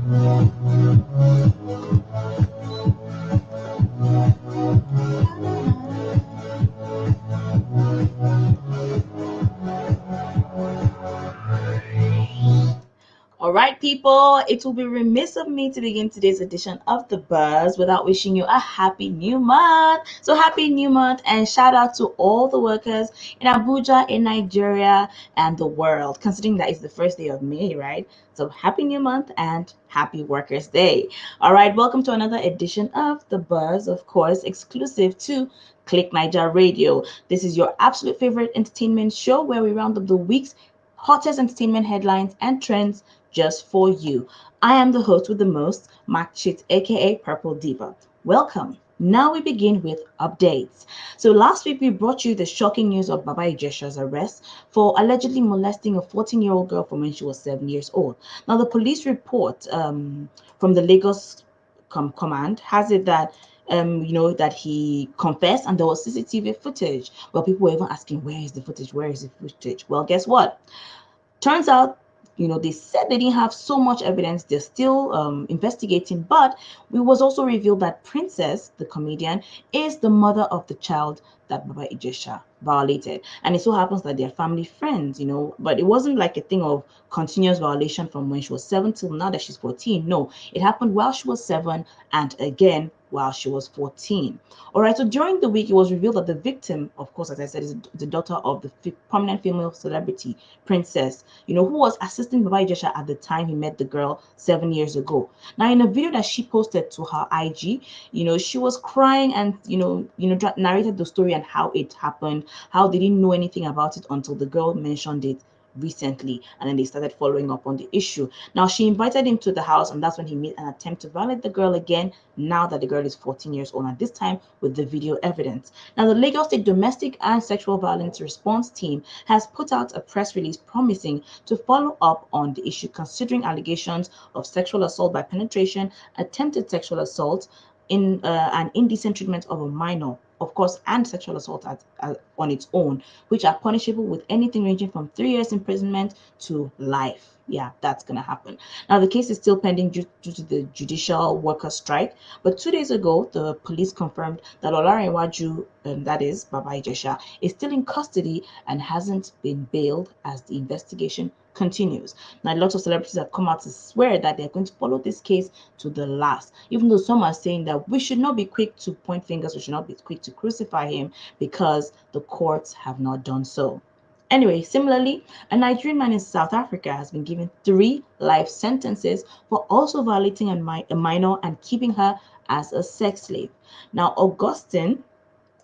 All right, people, it will be remiss of me to begin today's edition of The Buzz without wishing you a happy new month. So, happy new month, and shout out to all the workers in Abuja, in Nigeria, and the world, considering that it's the first day of May, right? So, happy new month and happy Workers' Day. All right, welcome to another edition of The Buzz, of course, exclusive to Click Niger Radio. This is your absolute favorite entertainment show where we round up the week's hottest entertainment headlines and trends just for you. I am the host with the most, Makcit, aka Purple Diva. Welcome. Now we begin with updates. So last week we brought you the shocking news of Baba Ijesha's arrest for allegedly molesting a 14-year-old girl from when she was 7 years old. Now the police report from the Lagos command has it that that he confessed and there was CCTV footage. Well, people were even asking, where is the footage? Where is the footage? Well, guess what? Turns out, they said they didn't have so much evidence. They're still investigating, but it was also revealed that Princess, the comedian, is the mother of the child that Baba Ijesha violated. And it so happens that they're family friends, but it wasn't like a thing of continuous violation from when she was 7 till now that she's 14. No, it happened while she was 7 and again while she was 14. All right, so during the week, it was revealed that the victim, of course, as I said, is the daughter of the prominent female celebrity, Princess, who was assisting Baba Ijesha at the time he met the girl 7 years ago. Now, in a video that she posted to her IG, she was crying and, narrated the story and how it happened, how they didn't know anything about it until the girl mentioned it recently, and then they started following up on the issue. Now she invited him to the house, and that's when he made an attempt to violate the girl again, now that the girl is 14 years old, and this time with the video evidence. Now the Lagos State Domestic and Sexual Violence Response Team has put out a press release promising to follow up on the issue, considering allegations of sexual assault by penetration, attempted sexual assault, in an indecent treatment of a minor, of course, and sexual assault on its own, which are punishable with anything ranging from 3 years imprisonment to life. Yeah, that's going to happen. Now, the case is still pending due to the judicial worker strike. But 2 days ago, the police confirmed that Olarenwaju, that is Baba Ijesha, is still in custody and hasn't been bailed as the investigation continues. Now, lots of celebrities have come out to swear that they're going to follow this case to the last, even though some are saying that we should not be quick to point fingers, we should not be quick to crucify him because the courts have not done so. Anyway, similarly, a Nigerian man in South Africa has been given 3 life sentences for also violating a minor and keeping her as a sex slave. Now, Augustine,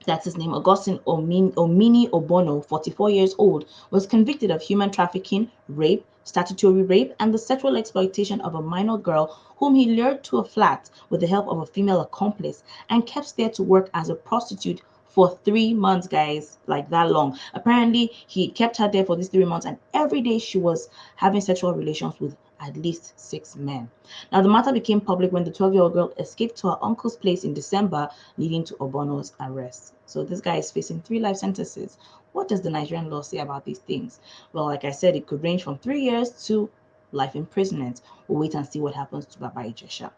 that's his name, Augustine Omini Obono, 44 years old, was convicted of human trafficking, rape, statutory rape, and the sexual exploitation of a minor girl whom he lured to a flat with the help of a female accomplice and kept there to work as a prostitute for 3 months, guys, like that long. Apparently, he kept her there for these 3 months, and every day she was having sexual relations with at least 6 men. Now, the matter became public when the 12-year-old girl escaped to her uncle's place in December, leading to Obono's arrest. So this guy is facing 3 life sentences. What does the Nigerian law say about these things? Well, like I said, it could range from 3 years to life imprisonment. We'll wait and see what happens to Baba Ijesha.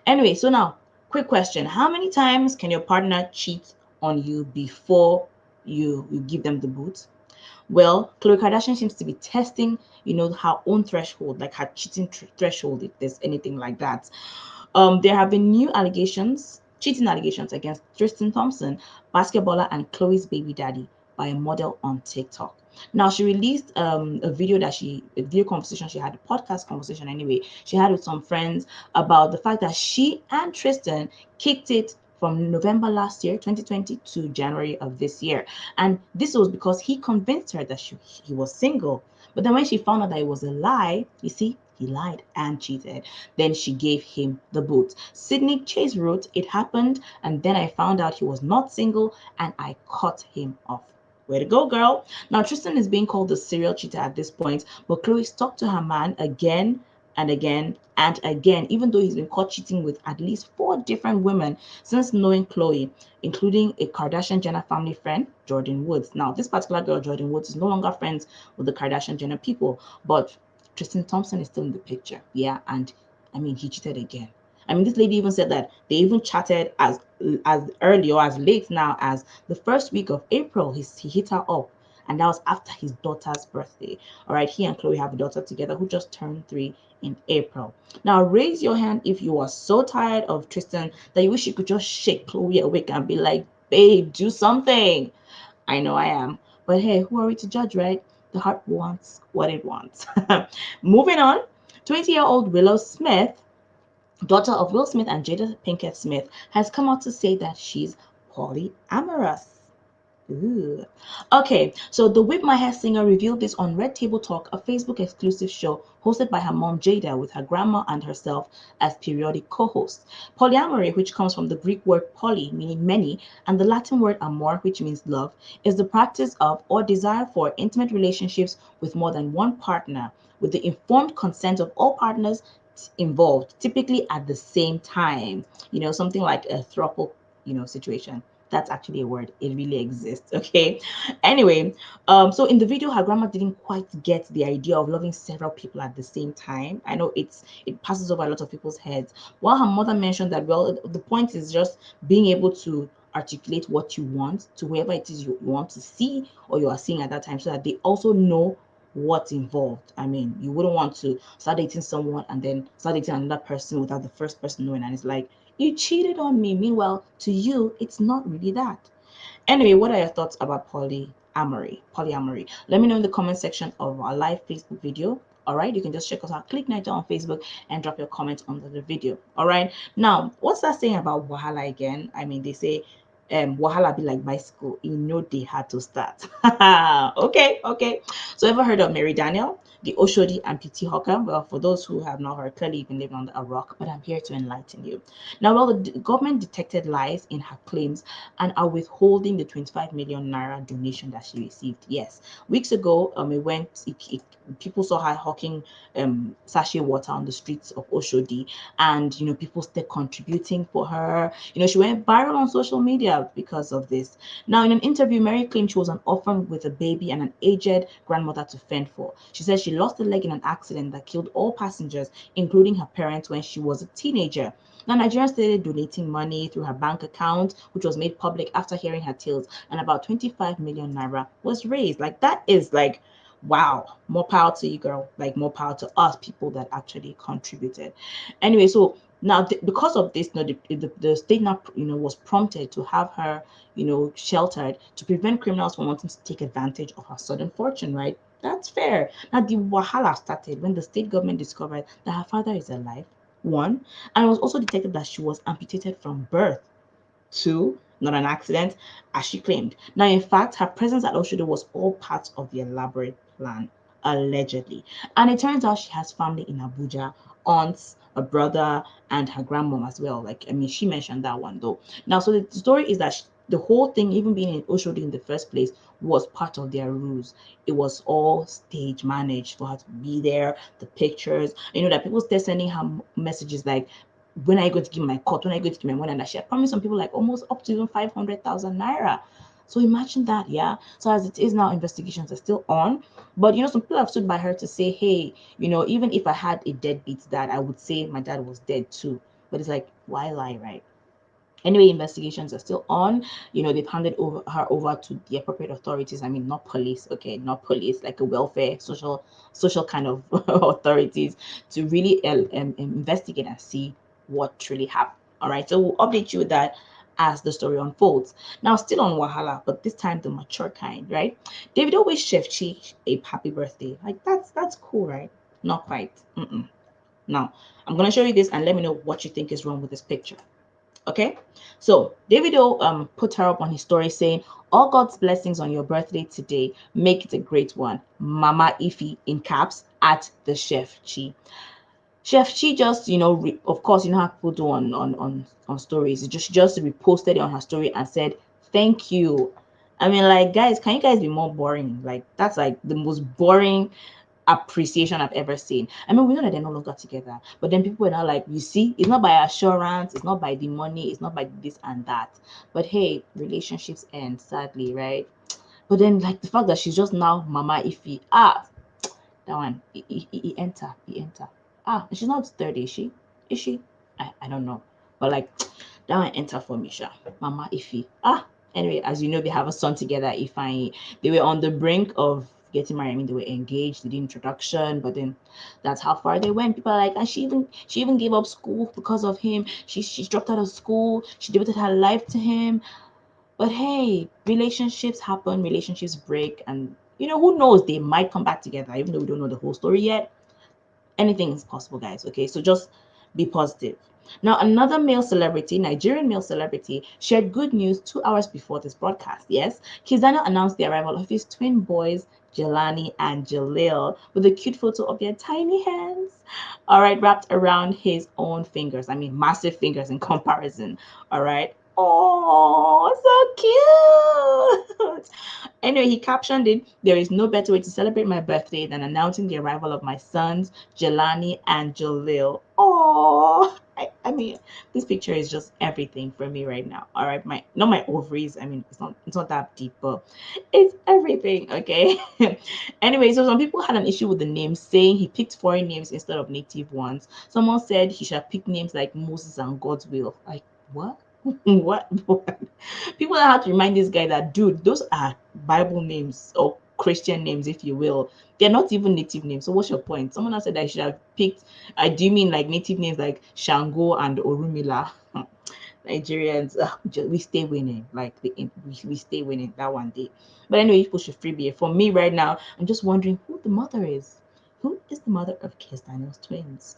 Anyway, so now, quick question. How many times can your partner cheat on you before you give them the boot? Well, Khloe Kardashian seems to be testing, her own threshold, like her cheating threshold, if there's anything like that. There have been new cheating allegations against Tristan Thompson, basketballer and Chloe's baby daddy, by a model on TikTok. Now, she released a video conversation she had, a podcast conversation anyway, she had with some friends about the fact that she and Tristan kicked it from November last year, 2020, to January of this year. And this was because he convinced her that he was single. But then when she found out that it was a lie, you see, he lied and cheated. Then she gave him the boot. Sydney Chase wrote, "It happened, and then I found out he was not single, and I cut him off." Way to go, girl. Now, Tristan is being called the serial cheater at this point, but Chloe stuck to her man again and again and again, even though he's been caught cheating with at least 4 different women since knowing Chloe, including a Kardashian Jenner family friend, Jordan Woods. Now, this particular girl, Jordan Woods, is no longer friends with the Kardashian Jenner people, but Tristan Thompson is still in the picture. Yeah, and I mean, he cheated again. I mean, this lady even said that they even chatted as early or as late now as the first week of April. He hit her up, and that was after his daughter's birthday. All right, he and Chloe have a daughter together who just turned 3 in April. Now, raise your hand if you are so tired of Tristan that you wish you could just shake Chloe awake and be like, babe, do something. I know I am. But hey, who are we to judge, right? The heart wants what it wants. Moving on, 20-year-old Willow Smith, daughter of Will Smith and Jada Pinkett Smith, has come out to say that she's polyamorous. Ooh. Okay, so the Whip My Hair singer revealed this on Red Table Talk, a Facebook exclusive show hosted by her mom Jada with her grandma and herself as periodic co-hosts. Polyamory, which comes from the Greek word poly, meaning many, and the Latin word amor, which means love, is the practice of or desire for intimate relationships with more than one partner, with the informed consent of all partners involved, typically at the same time. Something like a throuple, situation. That's actually a word. It really exists. Okay. Anyway, so in the video, her grandma didn't quite get the idea of loving several people at the same time. I know it passes over a lot of people's heads. While her mother mentioned that, well, the point is just being able to articulate what you want to whoever it is you want to see or you are seeing at that time, so that they also know what's involved. I mean, you wouldn't want to start dating someone and then start dating another person without the first person knowing, and it's like, you cheated on me. Meanwhile, to you, it's not really that. Anyway, what are your thoughts about polyamory? Polyamory. Let me know in the comment section of our live Facebook video. All right, you can just check us out. Click Niger on Facebook and drop your comment under the video. All right. Now, what's that saying about Wahala again? I mean, they say Wahala be like bicycle. You know they had to start. Okay. So ever heard of Mary Daniel, the Oshodi amputee hawker? Well, for those who have not heard, clearly you've been living under a rock, but I'm here to enlighten you. Now, well, the government detected lies in her claims and are withholding the 25 million naira donation that she received. Yes, weeks ago, people saw her hawking sachet water on the streets of Oshodi, and people started contributing for her. She went viral on social media because of this. Now, in an interview, Mary claimed she was an orphan with a baby and an aged grandmother to fend for. She said she lost a leg in an accident that killed all passengers, including her parents, when she was a teenager. Now, Nigerians started donating money through her bank account, which was made public after hearing her tales, and about 25 million naira was raised. Like, that is like, wow, more power to you, girl. Like, more power to us, people that actually contributed. Anyway, so now because of this, the state now, was prompted to have her, sheltered to prevent criminals from wanting to take advantage of her sudden fortune, right? That's fair. Now, the wahala started when the state government discovered that her father is alive, one, and it was also detected that she was amputated from birth. Two, not an accident, as she claimed. Now, in fact, her presence at Oshodo was all part of the elaborate plan, allegedly. And it turns out she has family in Abuja, aunts, a brother, and her grandmom as well. Like, I mean, she mentioned that one though. Now, so the story is that the whole thing, even being in Oshodi in the first place, was part of their rules. It was all stage managed for her to be there, the pictures. That people start sending her messages like, when are you going to give my cut? When are you going to give my money? And that she had promised some people like almost up to even 500,000 naira. So imagine that, yeah. So as it is now, investigations are still on. But some people have stood by her to say, hey, even if I had a deadbeat dad, I would say my dad was dead too. But it's like, why lie, right? Anyway, investigations are still on. They've handed her over to the appropriate authorities. I mean, not police, okay, not police, like a welfare, social kind of authorities, to really investigate and see what truly happened. All right, so we'll update you with that as the story unfolds. Now, still on Wahala, but this time the mature kind, right? David always Chef Chi a happy birthday. Like, that's cool, right? Not quite. Now, I'm gonna show you this and let me know what you think is wrong with this picture. Okay, so Davido put her up on his story saying, all God's blessings on your birthday today, make it a great one. Mama Ify in caps at the Chef Chi. Chef Chi just, of course, how people do on stories. She just reposted it on her story and said, thank you. I mean, like, guys, can you guys be more boring? Like, that's like the most boring appreciation I've ever seen. I mean, we know that they're no longer together, but then people are now like, you see, it's not by assurance, it's not by the money, it's not by this and that. But hey, relationships end, sadly, right? But then, like, the fact that she's just now Mama Ify, that one, he enter. She's not 30, is she? Is she? I don't know. But like that one enter for me, sha. Mama Ifi. Anyway, as you know, they have a son together, Ifeanyi. They were on the brink of getting married. I mean, they were engaged, they did introduction, but then that's how far they went. People are like, and she even gave up school because of him. She dropped out of school. She devoted her life to him. But hey, relationships happen, relationships break, and who knows? They might come back together, even though we don't know the whole story yet. Anything is possible, guys. Okay, so just be positive. Now, another male celebrity, Nigerian male celebrity, shared good news 2 hours before this broadcast. Yes, Kizana announced the arrival of his twin boys, Jelani and Jalil, with a cute photo of their tiny hands, all right, wrapped around his own fingers. I mean, massive fingers in comparison, all right. Oh, so cute. Anyway, he captioned it, "There is no better way to celebrate my birthday than announcing the arrival of my sons, Jelani and Jalil." Oh, I mean, this picture is just everything for me right now. All right, not my ovaries. I mean, it's not that deep, but it's everything. Okay. Anyway, so some people had an issue with the names, saying he picked foreign names instead of native ones. Someone said he should have picked names like Moses and God's will. Like what? What? People have to remind this guy that, dude, those are Bible names or Christian names, if you will. They're not even native names. So what's your point? Someone else said I should have picked. I do mean like native names like Shango and Orumila. Nigerians, we stay winning. Like we stay winning that one day. But anyway, people should freebie it. For me right now, I'm just wondering who the mother is. Who is the mother of Kiss Daniel's twins?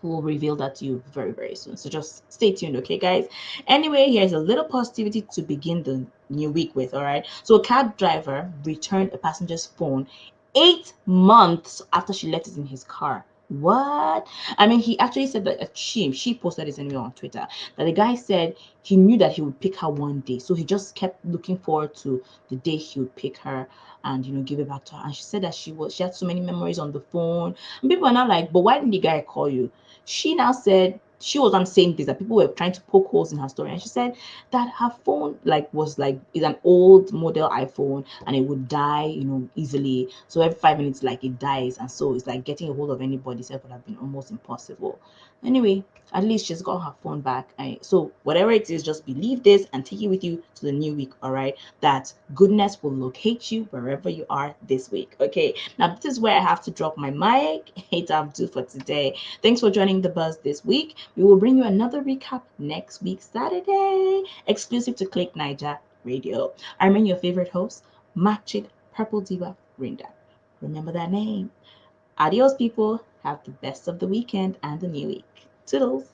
We'll reveal that to you very, very soon. So just stay tuned, okay, guys? Anyway, here's a little positivity to begin the new week with, all right? So, a cab driver returned a passenger's phone 8 months after she left it in his car. What? I mean, he actually said that she posted this anyway on Twitter, that the guy said he knew that he would pick her one day. So he just kept looking forward to the day he would pick her and give it back to her. And she said that she had so many memories on the phone. And people are now like, but why didn't the guy call you? She now said she was on saying this, that people were trying to poke holes in her story, and she said that her phone is an old model iPhone and it would die easily. So every 5 minutes like it dies, and so it's like getting a hold of anybody so it would have been almost impossible. Anyway, at least she's got her phone back. So whatever it is, just believe this and take it with you to the new week. All right, that goodness will locate you wherever you are this week. Okay, now this is where I have to drop my mic. It's do for today. Thanks for joining the buzz this week. We will bring you another recap next week, Saturday, exclusive to Click Niger Radio. I remain your favorite host, Makcit Purple Diva Rindap. Remember that name. Adios, people. Have the best of the weekend and the new week. Toodles.